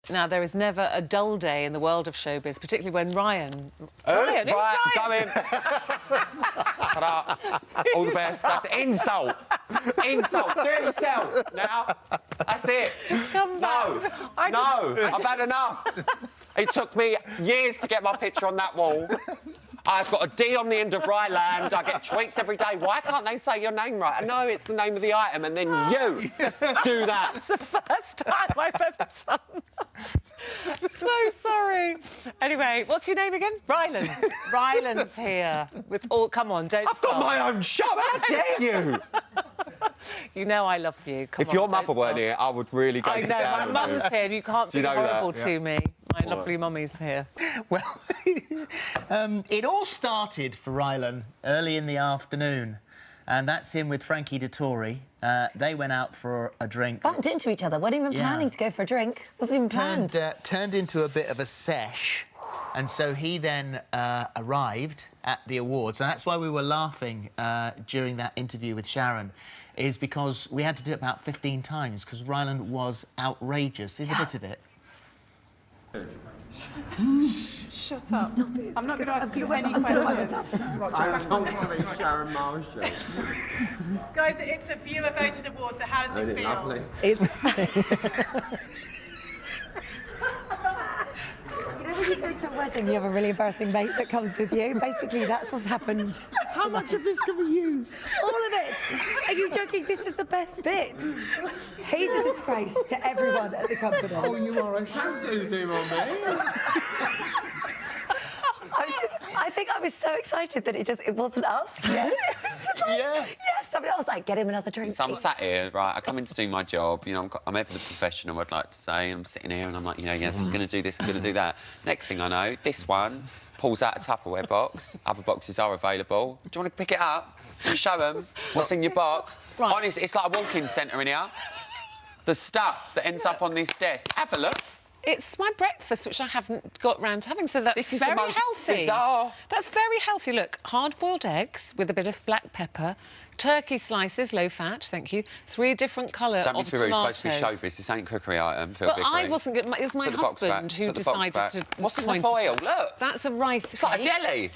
Now, there is never a dull day in the world of showbiz, particularly when Ryan... Ryan, Ryan. go in. Ta-da. All the best. That's insult. Insult. Do it yourself now. That's it. Come back. No, I've had enough. It took me years to get my picture on that wall. I've got a D on the end of Ryland. I get tweets every day. Why can't they say your name right? No, it's the name of the item, and then you do that. It's the first time I've ever done that. So sorry. Anyway, what's your name again? Ryland. Ryland's here with all... Come on, don't I've got my own show. How dare you? You know I love you. Come if on, your mother don't weren't stop. here, I would really go I to know, town my on you. mum's here. You can't be you know horrible that? to me. My lovely mummy's here. Well, it all started for Rylan early in the afternoon, and that's him with Frankie Dettori. They went out for a drink. Bumped into each other. Weren't even planning to go for a drink. Wasn't even planned. Turned into a bit of a sesh, and so he then arrived at the awards, and that's why we were laughing during that interview with Sharon, is because we had to do it about 15 times because Ryland was outrageous. Here's a bit of it. Shut up. Stop it. I'm not going to ask you any questions. Sharon Miles show. Guys, it's a viewer-voted award, so how does it feel? Lovely. You know when you go to a wedding, you have a really embarrassing mate that comes with you? Basically, that's what's happened. How much of this can we use? All of it. Are you joking? This is the best bit. He's a disgrace to everyone at the company. Oh, you are a show on me. I think I was so excited that it wasn't us. Yes. It was just like, yes. Somebody else was like, get him another drink. So I'm sat here, right, I come in to do my job, you know, I'm ever the professional, I'd like to say, and I'm sitting here and I'm like, you know, yes, I'm going to do this, I'm going to do that. Next thing I know, this one pulls out a Tupperware box, other boxes are available. Do you want to pick it up? Show them what's in your box. Right. Honestly, it's like a walk-in centre in here. The stuff that ends up on this desk. Have a look. It's my breakfast, which I haven't got round to having, so that's This is very the most healthy. bizarre. That's very healthy. Look, hard-boiled eggs with a bit of black pepper, turkey slices, low-fat, thank you, 3 different colour Don't be of too rude, tomatoes. it's supposed to be showbiz. This ain't cookery item, Phil But Vickery. I wasn't good. It was my Put the box husband back. who Put the box decided back. to... What's in the point foil? it. Look. That's a rice cake. It's like a deli.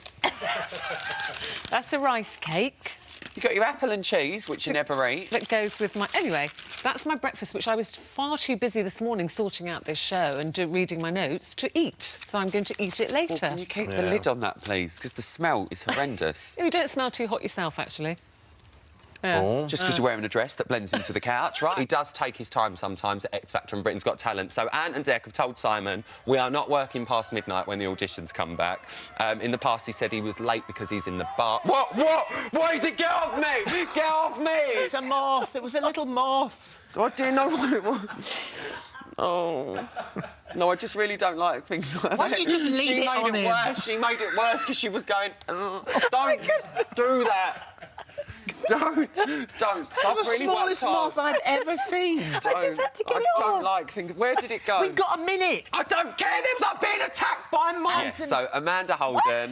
That's a rice cake. You got your apple and cheese, which you never eat. That goes with my... Anyway, that's my breakfast, which I was far too busy this morning sorting out this show and reading my notes to eat. So I'm going to eat it later. Well, can you keep the lid on that, please? Because the smell is horrendous. You don't smell too hot yourself, actually. Yeah. Oh. Just because you're wearing a dress that blends into the couch, right? He does take his time sometimes at X Factor and Britain's Got Talent. So Ant and Dec have told Simon, we are not working past midnight when the auditions come back. In the past, he said he was late because he's in the bar. What? Why is it? Get off me! Get off me! It's a moth. It was a little moth. I do know what it was. Oh. No, I just really don't like things like that. Why don't you just leave it on him? Worse. She made it worse because she was going, don't do that. Don't. That was the smallest moth I've ever seen. I just had to get it I don't off. like things. Where did it go? We've got a minute. I don't care. There was like being attacked by moths. Yes, so Amanda Holden,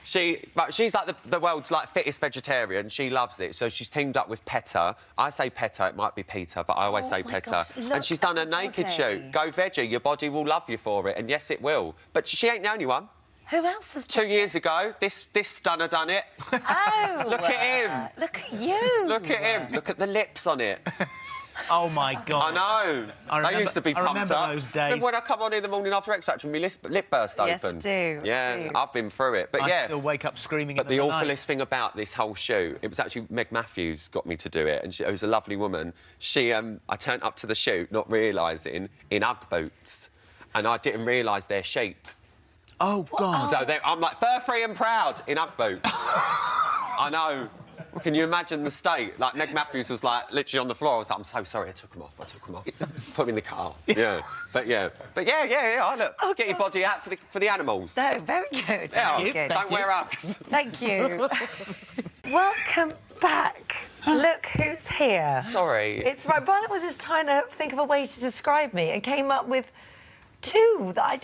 she's like the world's like fittest vegetarian. She loves it. So she's teamed up with PETA. I say PETA, it might be Peter, but I always say my PETA. gosh, And look she's done a at naked body. shoot. Go veggie. Your body will love you for it. And yes, it will. But she ain't the only one. Who else has... 2 years ago, this stunner done it. Oh! Look at him. Look at you. Look at him. Look at the lips on it. Oh, my God. I know. They used to be pumped remember up. those days. Remember when I come on in the morning after X Factor and my lip burst Yes, open? I do. Yeah, I do. I've been through it. But I yeah. still wake up screaming But in the the night. awfulest thing about this whole shoot, it was actually Meg Matthews got me to do it, and she was a lovely woman. I turned up to the shoot not realising, in Ugg boots, and I didn't realise their shape. Oh, God. So I'm like, fur-free and proud in Ugg boots. I know. Can you imagine the state? Like, Meg Matthews was, like, literally on the floor. I was like, I'm so sorry, I took them off. Put them in the car. Yeah. But yeah. Look, get your body out for the animals. No, very good. Yeah, Very good. don't wear Uggs. Thank you. Welcome back. Look who's here. Sorry. It's right. Brian was just trying to think of a way to describe me and came up with 2 that I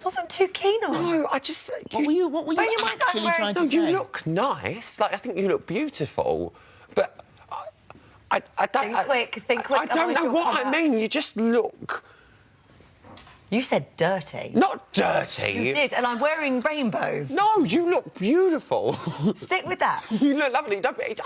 wasn't too keen on. No, I just... What were you Bear in mind, I'm actually wearing- trying No, to say? you look nice. Like, I think you look beautiful. But I don't... Think quick. I don't otherwise know you'll what come I back. mean. You just look... You said dirty. Not dirty. You did, and I'm wearing rainbows. No, you look beautiful. Stick with that. You look lovely. I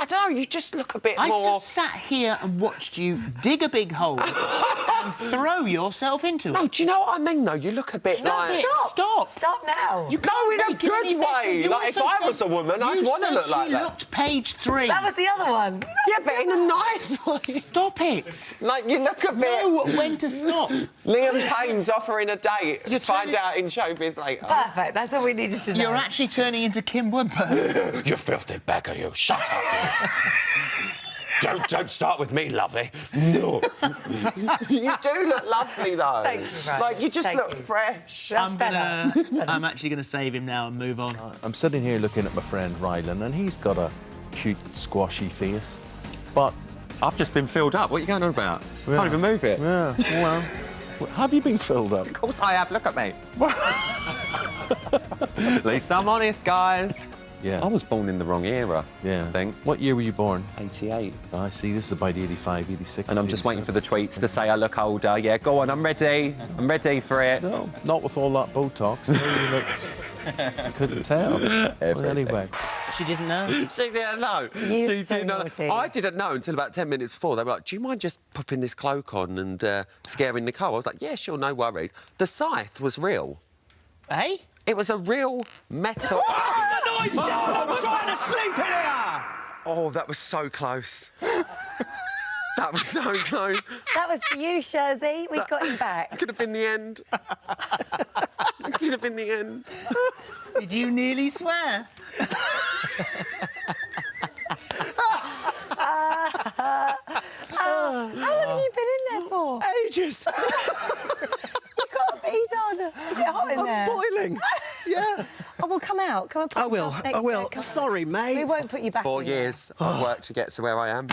don't know, you just look a bit I more... just sat here and watched you dig a big hole and throw yourself into it. No, do you know what I mean, though? You look a bit like... Stop. Stop now. You No, in a make it any good better. way. You Like, if also I was said- a woman, I'd you want to said look like she that. looked page 3. That was the other one. Yeah, but in a nice way. Stop it. Like, you look a bit... Know when to stop. Liam Payne's offering a date. You're Find turning- out in showbiz later. Perfect. That's all we needed to know. You're actually turning into Kim Woodburn. You filthy beggar, you. Shut up, you. Don't start with me, lovely. No. You do look lovely, though. Thank you, Ryan. Like, you just Thank look you. fresh. That's better. I'm actually going to save him now and move on. I'm sitting here looking at my friend Ryland, and he's got a cute, squashy face. But, I've just been filled up. What are you going on about? Can't even move it. yeah, well, have you been filled up? Of course I have. Look at me. At least I'm honest, guys. Yeah. I was born in the wrong era, Yeah. I think. What year were you born? 88. I see, this is about 85, 86. And I'm just waiting for the tweets to say I look older. Yeah, go on, I'm ready. I'm ready for it. No, not with all that Botox. No, you look... I couldn't tell. Well, anyway. She didn't know. She didn't know. You're She so didn't know. naughty. I didn't know until about 10 minutes before. They were like, do you mind just popping this cloak on and scaring Nicole? I was like, yeah, sure, no worries. The scythe was real. Eh? It was a real metal... the noise down! I'm trying to sleep in here! Oh, that was so close. That was so close. That was for you, Shurzy. We got you back. Could have been the end. Could have been the end. Did you nearly swear? How long have you been in there for? Ages! You got a bead on. Is it hot in there? Boiling! Yeah. Oh, well, come out. Come and put I will, yourself next I will. to it. Come on. Sorry, mate. We won't put you back 4 in there. years of work to get to where I am.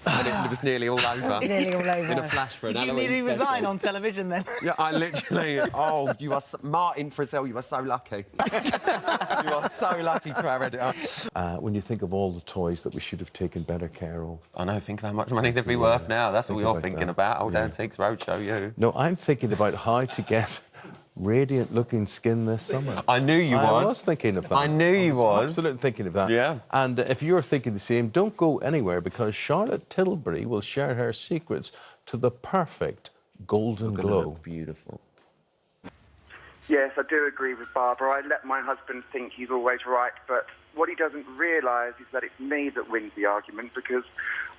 And it was nearly all over. Nearly all over. In a flash for an Did you Halloween nearly special. resign on television then? Yeah, I literally... Oh, you are... Martin Frizzell, you are so lucky. You are so lucky to our editor. When you think of all the toys that we should have taken better care of. I know, think of how much money they'd be worth now. That's what Think you're about thinking that. about. Old Yeah. Antiques Roadshow, you. No, I'm thinking about how to get radiant-looking skin this summer. I knew you I was. was thinking of that. I knew you was. Absolutely thinking of that. Yeah. And if you're thinking the same, don't go anywhere because Charlotte Tilbury will share her secrets to the perfect golden glow. Beautiful. Yes, I do agree with Barbara. I let my husband think he's always right, but what he doesn't realise is that it's me that wins the argument because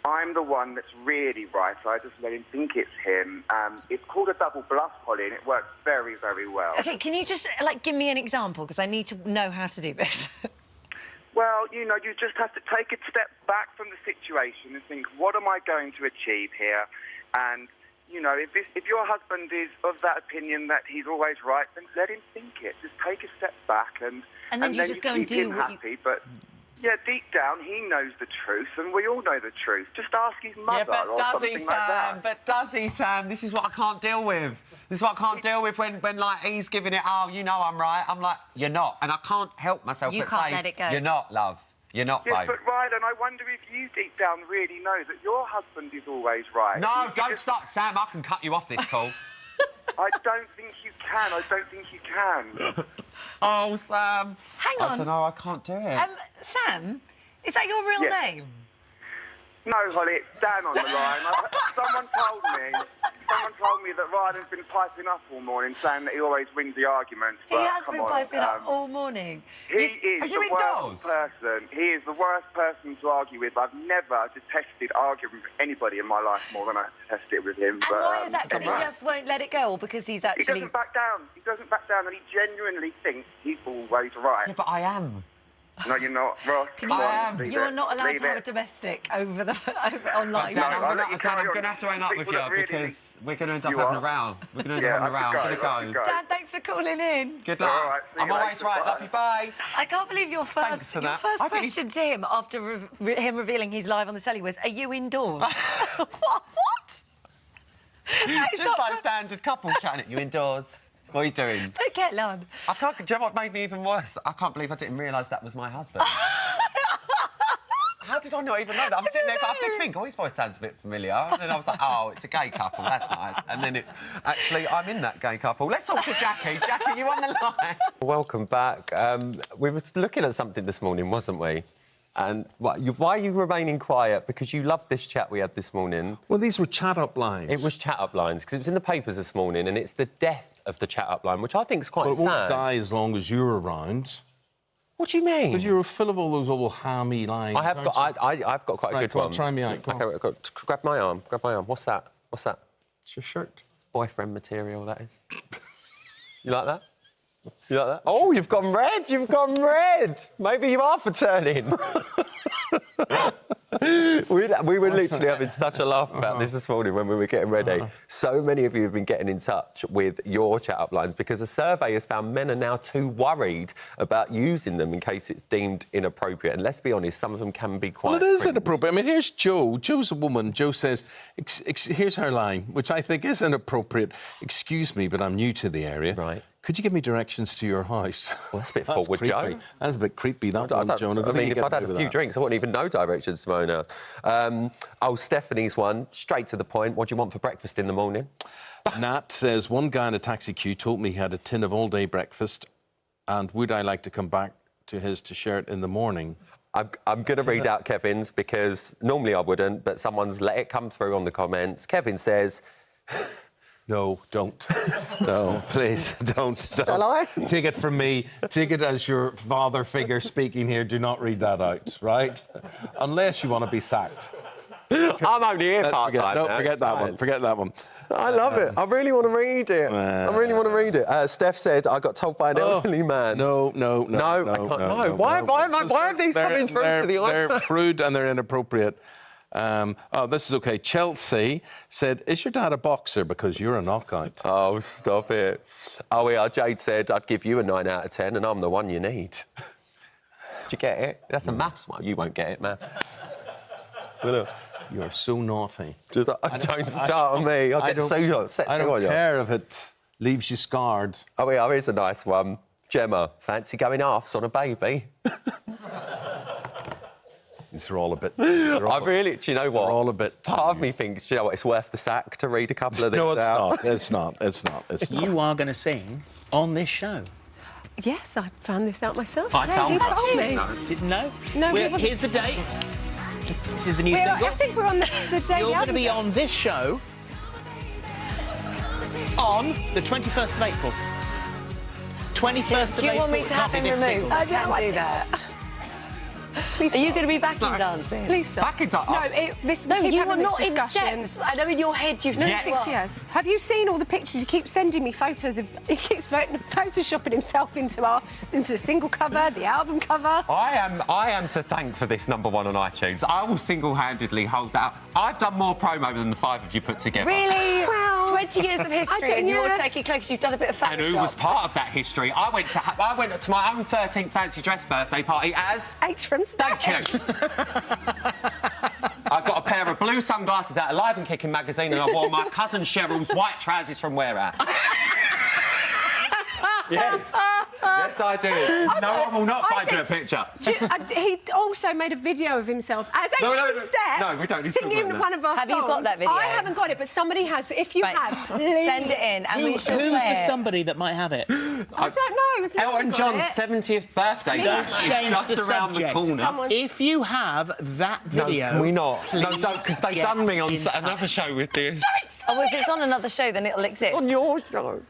I'm the one that's really right. I just let him think it's him. It's called a double bluff, Holly, and it works very, very well. OK, can you just, give me an example? Because I need to know how to do this. Well, you just have to take a step back from the situation and think, what am I going to achieve here? And, if your husband is of that opinion that he's always right, then let him think it. Just take a step back and then you just go and keep do him what you... happy. But, yeah, deep down, he knows the truth, and we all know the truth. Just ask his mother or something like that. But does he, Sam? This is what I can't deal with. This is what I can't deal with when like, he's giving it, oh, you know I'm right. I'm like, you're not. And I can't help myself You but can't say, let it go. You're not, love. You're not, Yes, babe. but Rylan, I wonder if you deep down really know that your husband is always right. No, You don't just- stop, Sam. I can cut you off this call. I don't think you can. I don't think you can. Oh, Sam. Hang I on. don't know. I can't do it. Sam, is that your real Yes. name? No, Holly, it's Dan on the line. Someone told me that Rylan's been piping up all morning, saying that he always wins the argument. He but has come been on, piping up all morning. He Are is you the indoors? worst person. He is the worst person to argue with. I've never detested arguing with anybody in my life more than I detested with him. And why is that? Because he right. just won't let it go, or because he's He actually... doesn't back down. He doesn't back down, and he genuinely thinks he's always right. Yeah, but I am. No, you're not, Ross. Can Come you- on, leave You're it. not allowed Leave to have a it. domestic over online. Dan, No, I'm I'll let you carry going on. to have to hang up with People you that really because we're going to end up You having a are? row. We're going to end Yeah, up having a row. I'm I going should to go. go. Dan, thanks for calling in. Good All luck. right, see you I'm always later. right. Love you. Bye. I can't believe your Thanks first, for your that. first I didn't- question to him after him revealing he's live on the telly was, are you indoors? What? It's just like standard couple chatting. You indoors? What are you doing? Don't get on. I can't. Do you know what made me even worse? I can't believe I didn't realise that was my husband. How did I not even know that? I'm sitting there, I did think, oh, his voice sounds a bit familiar. And then I was like, oh, it's a gay couple, that's nice. And then it's, actually, I'm in that gay couple. Let's talk to Jackie. Jackie, you on the line? Welcome back. We were looking at something this morning, wasn't we? And why are you remaining quiet? Because you loved this chat we had this morning. Well, these were chat-up lines. It was chat-up lines, because it was in the papers this morning, and it's the death of the chat-up line, which I think is quite But it won't sad. die as long as you're around. What do you mean? Because you're full of all those old hammy lines. I've got quite a good one. Try me out. Go on. Okay, grab my arm. Grab my arm. What's that? What's that? It's your shirt. Boyfriend material, that is. You like that? You like that? Oh, you've gone red. You've gone red. Maybe you are for turning. we were literally having such a laugh about this morning when we were getting ready. So many of you have been getting in touch with your chat-up lines because a survey has found men are now too worried about using them in case it's deemed inappropriate. And let's be honest, some of them can be quite... Well, it is inappropriate. I mean, here's Jo. Jo's a woman. Jo says, here's her line, which I think is inappropriate. Excuse me, but I'm new to the area. Right. Could you give me directions to your house? Well, that's a bit forward, Jo. That's a bit creepy, that one, Joan. I mean, if I'd had a few drinks, I wouldn't even know directions to my own house. Stephanie's one, straight to the point. What do you want for breakfast in the morning? Nat says, one guy in a taxi queue told me he had a tin of all-day breakfast and would I like to come back to his to share it in the morning? I'm going to read out Kevin's because normally I wouldn't, but someone's let it come through on the comments. Kevin says... No, don't. No, please, don't. Shall I? Take it from me. Take it as your father figure speaking here. Do not read that out, right? Unless you want to be sacked. I'm only here part-time. No, forget that one. Forget that one. I love it. I really want to read it. I really want to read it. Steph said, I got told by an elderly man. No. Why are these coming through to the iPad? They're crude and they're inappropriate. Oh, this is OK. Chelsea said, is your dad a boxer because you're a knockout? Oh, stop it. Oh, yeah, Jade said, I'd give you a 9 out of 10 and I'm the one you need. Did you get it? That's a maths one. You won't get it, maths. You're so naughty. Don't start on me. I don't care if it leaves you scarred. Oh, yeah, here's a nice one. Gemma, fancy going halves on a baby? These are all a bit... Do you know what? They're all a bit... Part of me thinks, do you know what, it's worth the sack to read a couple of these out. It's not. You are going to sing on this show. Yes, I found this out myself. I told he told me. Didn't know? No, here's the date. This is the new I single. think we're on the day. You're going to be on this show on the 21st of April. 21st of April. Do you want me to have him removed? I can't do that. Please Are you going to be backing dancing? Please stop. Backing dancing? No, No, keep you having are this not in discussion. steps. I know in your head you've No, yes. Have you seen all the pictures? He keeps sending me photos of... He keeps photoshopping himself into the single cover, the album cover. I am to thank for this #1 on iTunes. I will single-handedly hold that up. I've done more promo than the 5 of you put together. Really? Well, 20 years of history and you're taking clothes, you've done a bit of Photoshop. And who was part of that history? I went to my own 13th fancy dress birthday party as... H from Stan. Thank you. I got a pair of blue sunglasses out of Live and Kicking magazine and I wore my cousin Cheryl's white trousers from Where At. Yes. Yes, I did. No one will not find you a picture. He also made a video of himself as H from Steps No, we don't need to talk singing about that. one of our Have songs. you got that video? I haven't got it, but somebody has. If you have, please. Send it in and we shall Who's play the it. somebody that might have it? I don't know. It was Elton John's 70th birthday Don't is change just the around subject. the corner. If you have that video... No, can we not? Please No, don't, because they've done me on get in another touch. show with this. Oh, if it's on another show, then it'll exist. On your show.